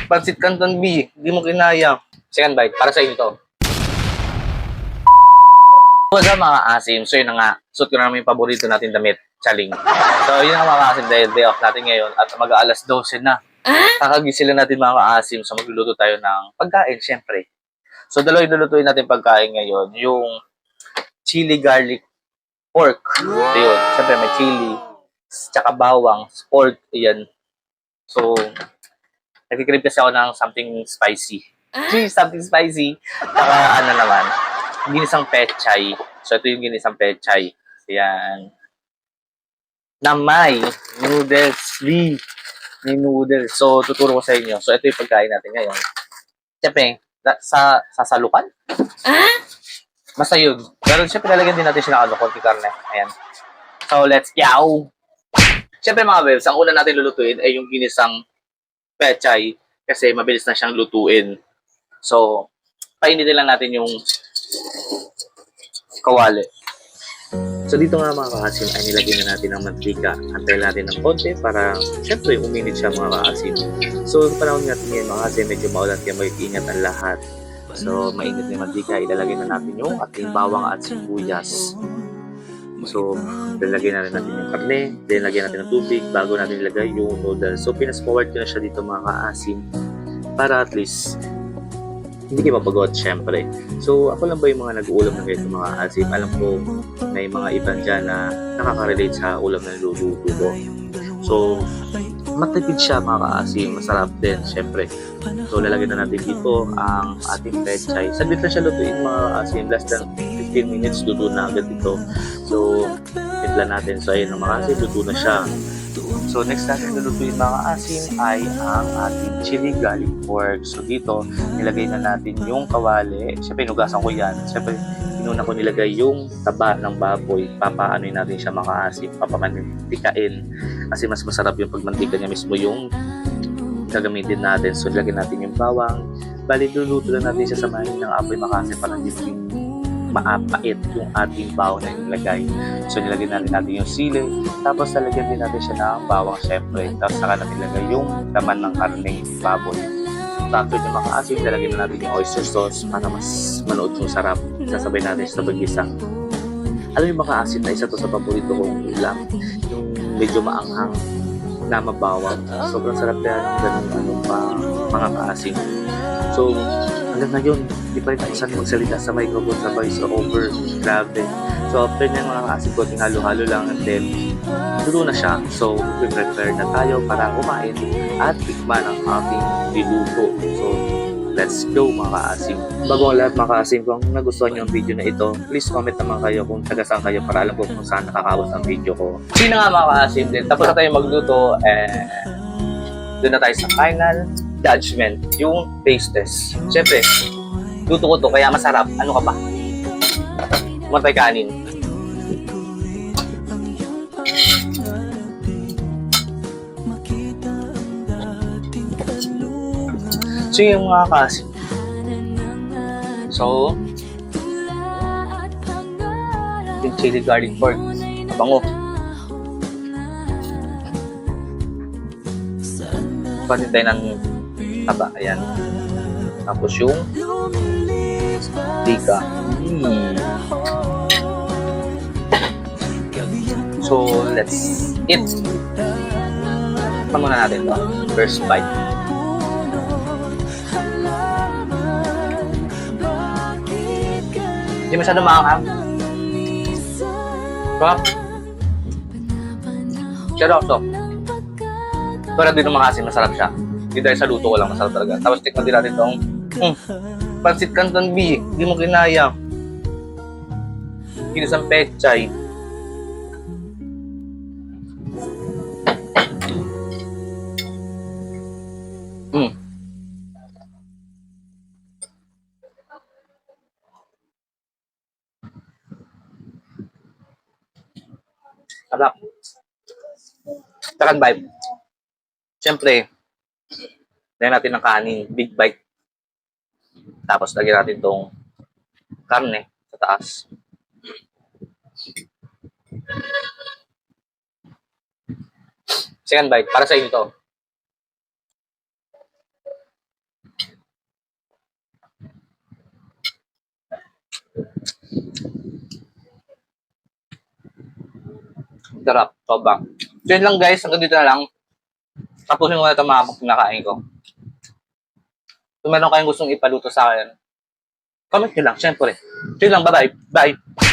Pansit Canton B, hindi mo kinaya. Second bite, para sa inyo to. What's up mga asim? So yun na nga, suot ko na namin yung paborito natin damit, chaling. So yun nga mga asim, dahil day off natin ngayon at mag-aalas 12 na. Kakagisila natin mga asim, so magluluto tayo ng pagkain, syempre. So dalawa yung lulutuin natin pagkain ngayon, yung chili garlic pork. So yun, syempre may chili, tsaka bawang, pork, yan. So, nagkikrib kasi ako ng something spicy. Something spicy. Saka ano naman, ginisang pechay. So, ito yung ginisang pechay. Yan. Na may noodles. May noodles. So, tuturo ko sa inyo. So, ito yung pagkain natin ngayon. Siyempre, sasalukan? Basta yun. Pero siyempre, lalagyan din natin siya ng konti karne. Ayan. So, let's go! Siyempre mga bebs, ang una natin lulutuin ay yung ginisang pechay kasi mabilis na siyang lutuin. So, painitin lang natin yung kawali. So, dito nga mga kaasim ay nilagay na natin ng mantika. Antayin natin ng konti para syempre uminit siya mga kaasim. So, panahon natin ngayon mga kaasim, medyo maulan kaya mag-iingat ang lahat. So, mainit na yung mantika, ilalagay na natin yung ating bawang at sibuyas. So, lalagyan na rin natin yung karne, then lagyan natin ng tubig bago natin ilagay yung noodles. So, pinas-forward ko na siya dito mga kaasim para at least hindi kayo mapagod, syempre. So, ako lang ba yung mga nag-uulam ng ganito mga kaasim? Alam ko, may mga ibang dyan na nakaka-relate sa ulam na niluluto ko. So, matipid siya mga kaasim, masarap din, syempre. So, lalagyan na natin dito ang ating pechay. Saglit lang siya lutuin mga kaasim, less than 15 minutes, luto na agad ito. So, pitla natin. So, ayun mga kaasim, luto na siya. So, next natin lulutuin mga kaasim ay ang ating chili garlic pork. So, dito, nilagay na natin yung kawali. Siyempre, inugasan ko yan. Siyempre, inuna ko nilagay yung taba ng baboy. Papaanoin natin siya mga kaasim, papamantikain. Kasi mas masarap yung pagmantika niya mismo yung gagamitin natin. So, nilagay natin yung bawang. Bali, luluto lang natin siya sa mahinang apoy mga kaasim para hindi maging maapait yung ating bawang na nilagay. So, nilagay natin yung sili. Tapos, nalagyan din natin siya ng bawang syempre. Tapos, saka natin nilagay yung laman ng karneng baboy. Tapos, yung mga asin, nilagay na natin yung oyster sauce para mas manood yung sarap. Sasabay natin sa bagisa. Alam yung mga asin na isa to sa paborito kong ulam. Yung medyo maanghang na mabawang. Sobrang sarap yan ng ganun mga kaasin. So, hanggang ngayon, hindi pa rin ako saan magsalita sa microphone sa voice over. Grabe. So, after nyan mga kaasim ko, halo-halo lang and then, luto na siya. So, prepare na tayo para kumain at tikman ang ating niluto. So, let's go mga kaasim. Bago ang lahat mga kaasim, kung nagustuhan nyo ang video na ito, please comment naman kayo kung taga saan kayo para alam ko kung saan nakakabot ang video ko. Sino nga mga kaasim din, tapos na tayo magluto doon na tayo sa final judgment, yung taste test. Siyempre, luto ko to, kaya masarap. Ano ka ba? Matay kanin. So, yung mga kasi. So, yung chili garlic pork. Bango. Patin tayo ng taba. Ayan. Tapos yung tika. So, let's eat. Muna natin to. First bite. Hindi masyado maanghang. Sarap. Seryoso. Pero dito mga asin, masarap siya. Hindi dahil sa luto ko lang, masarap talaga. Tapos tikman din natin itong Pansit Canton B. Hindi mo kinaya. Ginisang pechay. Sarap. Second bite. Siyempre, lagyan natin ng kanin, big bite. Tapos lagyan natin itong karne sa taas. Second bite, para sa inyo to. Sarap, sobrang. So yun lang guys, hanggang dito na lang. Tapusin ko na ito mga kinakain ko. Kung meron kayong gustong ipaluto sa akin, comment nyo lang, syempre. So yun lang, bye-bye. Bye!